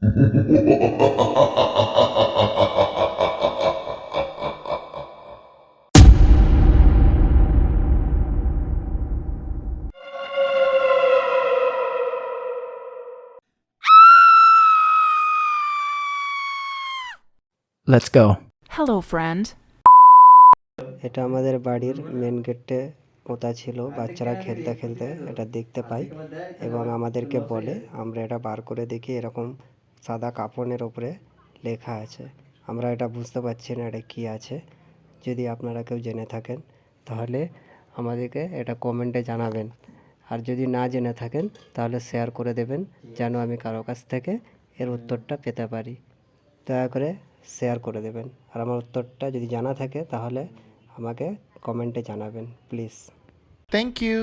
Let's go. Hello, friend. এটা আমাদের বাড়ির মেন গেটে পোঁতা ছিল, বাচ্চারা খেলতে খেলতে এটা দেখতে পাই এবং আমাদেরকে বলে, আমরা এটা বার করে দেখি, এরকম সাদা কাপড়ের ওপরে লেখা আছে। আমরা এটা বুঝতে পারছি না এটা কী আছে। যদি আপনারা কেউ জেনে থাকেন তাহলে আমাদেরকে এটা কমেন্টে জানাবেন, আর যদি না জেনে থাকেন তাহলে শেয়ার করে দেবেন, যেন আমি কারো কাছ থেকে এর উত্তরটা পেতে পারি। দয়া করে শেয়ার করে দেবেন, আর আমার উত্তরটা যদি জানা থাকে তাহলে আমাকে কমেন্টে জানাবেন প্লিজ। Thank you.